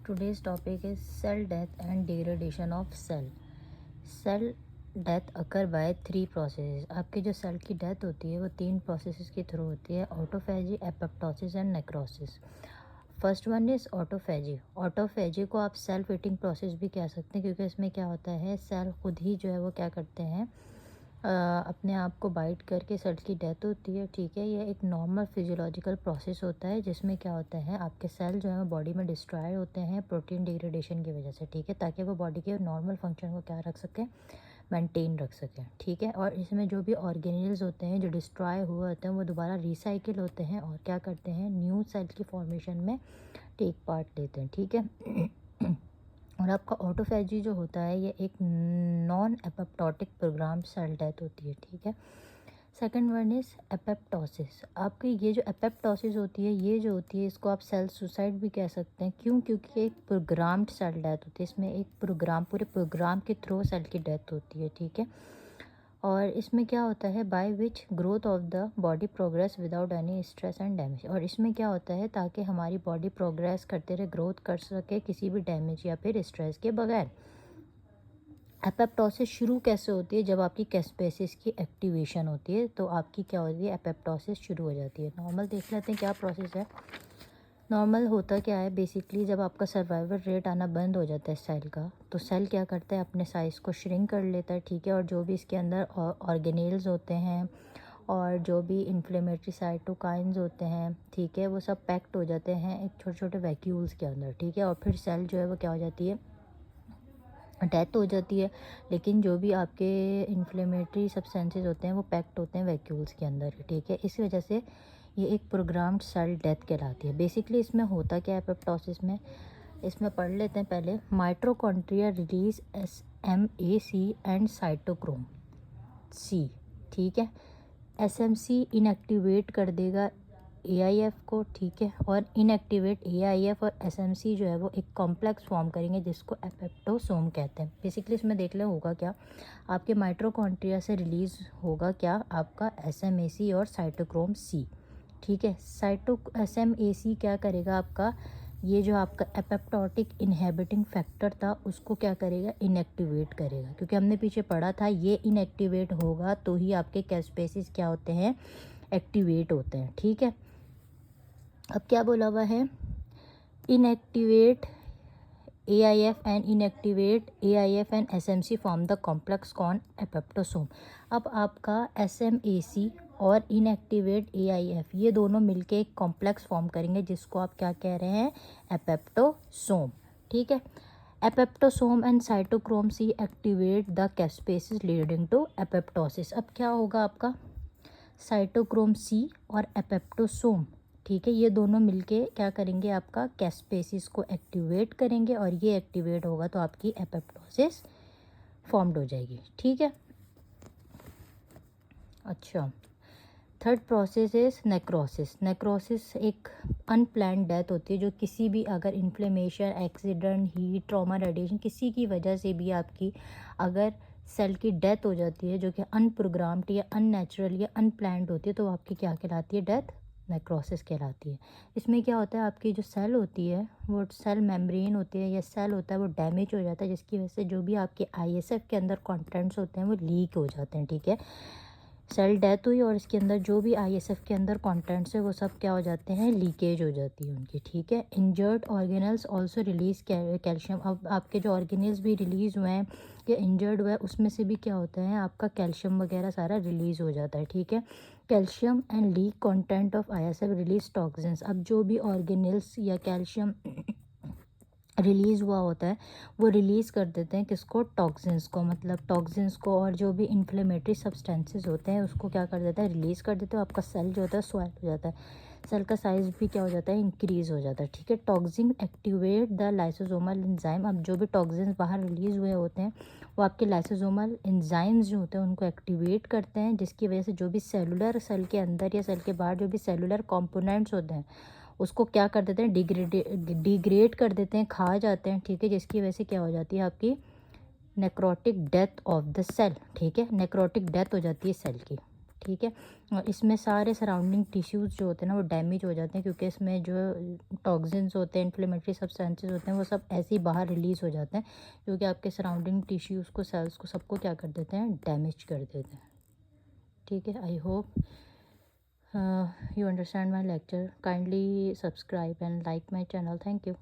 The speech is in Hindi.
Today's topic is cell death and degradation of cell. Cell death occur by 3 process. आपके जो सेल की डेथ होती है वो 3 प्रोसेस के थ्रू होती है: autophagy, apoptosis and necrosis. First one is autophagy. Autophagy को आप सेल्फ ईटिंग प्रोसेस भी कह सकते हैं, क्योंकि इसमें क्या होता है, सेल खुद ही जो है वो क्या करते हैं, अपने आप को बाइट करके सेल की डेथ होती है. ठीक है, ये एक नॉर्मल फिजियोलॉजिकल प्रोसेस होता है जिसमें क्या होता है, आपके सेल जो है वो बॉडी में डिस्ट्रॉय होते हैं प्रोटीन डिग्रेडेशन की वजह से. ठीक है, ताकि वो बॉडी के नॉर्मल फंक्शन को क्या रख सकें, मेंटेन रख सकें. ठीक है, और इसमें जो भी ऑर्गेनेल्स होते हैं जो डिस्ट्रॉय हुए होते हैं वो दोबारा रिसाइकिल होते हैं और क्या करते हैं, न्यू सेल की फॉर्मेशन में टेक पार्ट लेते हैं. ठीक है. और आपका ऑटोफेजी जो होता है ये एक non apoptotic program cell death होती है. ठीक है. Second one is apoptosis. आपकी ये जो एपोप्टोसिस होती है, ये जो होती है, इसको आप सेल सुसाइड भी कह सकते हैं. क्यों? क्योंकि ये एक प्रोग्राम्ड सेल डेथ होती है. इसमें एक पूरे प्रोग्राम के थ्रू सेल की डेथ होती है. ठीक है. और इसमें क्या होता है, by which growth of the body progress without any stress and damage. और इसमें क्या होता है, ताकि हमारी बॉडी प्रोग्रेस करते रहे, ग्रोथ कर सके किसी भी डैमेज या फिर स्ट्रेस के बगैर. एपोप्टोसिस शुरू कैसे होती है, जब आपकी कैस्पेसिस की एक्टिवेशन होती है तो आपकी क्या होती है, एपोप्टोसिस शुरू हो जाती है. नॉर्मल देख लेते हैं क्या प्रोसेस है. नॉर्मल होता क्या है, बेसिकली जब आपका सर्वाइवल रेट आना बंद हो जाता है सेल का, तो सेल क्या करता है, अपने साइज़ को श्रिंक कर लेता है. ठीक है, और जो भी इसके अंदर ऑर्गेनेल्स होते हैं और जो भी इन्फ्लेमेटरी साइटोकाइंस होते हैं, ठीक है, वो सब पैक्ड हो जाते हैं एक छोटे छोटे वैक्यूल्स के अंदर. ठीक है, और फिर सेल जो है वो क्या हो जाती है, डेथ हो जाती है. लेकिन जो भी आपके इन्फ्लेमेटरी सब्सटेंसेस होते हैं वो पैक्ड होते हैं वैक्यूल्स के अंदर. ठीक है, इस वजह से ये एक प्रोग्राम्ड सेल डेथ कहलाती है. बेसिकली इसमें होता क्या है एपोप्टोसिस में, इसमें पढ़ लेते हैं पहले. Mitochondria release SMAC and cytochrome C. ठीक है, SMC इनएक्टिवेट कर देगा AIF को. ठीक है, और इनएक्टिवेट AIF और SMC जो है वो एक कॉम्प्लेक्स फॉर्म करेंगे जिसको एपोप्टोसोम कहते हैं. बेसिकली इसमें देख लें होगा क्या, आपके माइटोकॉन्ड्रिया से रिलीज़ होगा क्या, आपका SMAC और साइटोक्रोम C. ठीक है, SMAC क्या करेगा, आपका ये जो आपका एपोप्टोटिक इनहेबिटिंग फैक्टर था उसको क्या करेगा, इनएक्टिवेट करेगा. क्योंकि हमने पीछे पढ़ा था ये इनएक्टिवेट होगा तो ही आपके कैस्पेसिस क्या होते हैं, एक्टिवेट होते हैं. ठीक है, अब क्या बोला हुआ है, inactivate AIF and inactivate AIF and SMC form the complex con apoptosome. अब आपका SMAC और इनएक्टिवेट AIF ये दोनों मिलके एक कॉम्प्लेक्स फॉर्म करेंगे जिसको आप क्या कह रहे हैं, एपोप्टोसोम. ठीक है, apoptosome and cytochrome C activate the caspases leading to apoptosis. अब क्या होगा, आपका साइटोक्रोम C और एपोप्टोसोम, ठीक है, ये दोनों मिलके क्या करेंगे, आपका कैस्पेसिस को एक्टिवेट करेंगे और ये एक्टिवेट होगा तो आपकी एपोप्टोसिस फॉर्म्ड हो जाएगी. ठीक है. अच्छा, third process is necrosis. Necrosis एक अनप्लान्ड डेथ होती है जो किसी भी अगर inflammation, accident, heat, trauma, radiation किसी की वजह से भी आपकी अगर सेल की डेथ हो जाती है जो कि अनप्रोग्राम्ड या अननेचुरल या अनप्लान्ड होती है तो आपकी क्या कहलाती है, डेथ नेक्रोसिस कहलाती है. इसमें क्या होता है, आपकी जो सेल होती है वो सेल मेम्ब्रेन होती है या सेल होता है वो डैमेज हो जाता है जिसकी वजह से जो भी आपके ISF के अंदर कंटेंट्स होते हैं वो लीक हो जाते हैं. ठीक है, सेल डेथ हुई और इसके अंदर जो भी ISF के अंदर कंटेंट्स है वो सब क्या हो जाते हैं, लीकेज हो जाती है उनकी. ठीक है, injured organelles also release calcium. अब आपके जो ऑर्गेनल्स भी रिलीज़ हुए हैं या इंजर्ड हुआ है उसमें से भी क्या होता है, आपका कैल्शियम वगैरह सारा रिलीज़ हो जाता है. ठीक है, calcium and leak content of ISF release toxins. अब जो भी ऑर्गेनल्स या कैल्शियम रिलीज़ हुआ होता है वो रिलीज़ कर देते हैं किसको, टॉक्सिन्स को. मतलब टॉक्सिन्स को और जो भी इन्फ्लेमेटरी सब्सटेंसेस होते हैं उसको क्या कर देता है, रिलीज़ कर देते हैं. आपका सेल जो होता है स्वेल हो जाता है, सेल का साइज़ भी क्या हो जाता है, इंक्रीज़ हो जाता है. ठीक है, toxin activate the lysosomal enzyme. अब जो भी टॉक्सिन्स बाहर रिलीज़ हुए होते हैं वो आपके लाइसोसोमल एंजाइम्स जो होते हैं उनको एक्टिवेट करते हैं जिसकी वजह से जो भी सेलुलर, सेल के अंदर या सेल के बाहर जो भी सेलुलर कॉम्पोनेंट्स होते हैं उसको क्या कर देते हैं, डिग्रेड कर देते हैं, खा जाते हैं. ठीक है, जिसकी वजह से क्या हो जाती है, आपकी necrotic death of the cell. ठीक है, नेक्रोटिक डेथ हो जाती है सेल की. ठीक है। और इसमें सारे सराउंडिंग टिश्यूज़ जो होते हैं ना वो डैमेज हो जाते हैं, क्योंकि इसमें जो टॉक्सिन्स होते हैं, इन्फ्लेमेटरी सब्सटेंसेस होते हैं, वो सब ऐसे ही बाहर रिलीज़ हो जाते हैं, क्योंकि आपके सराउंडिंग टिश्यूज़ को, सेल्स को, सबको क्या कर देते हैं, डैमेज कर देते हैं। ठीक है। I hope you understand my lecture. Kindly subscribe and like my channel. Thank you.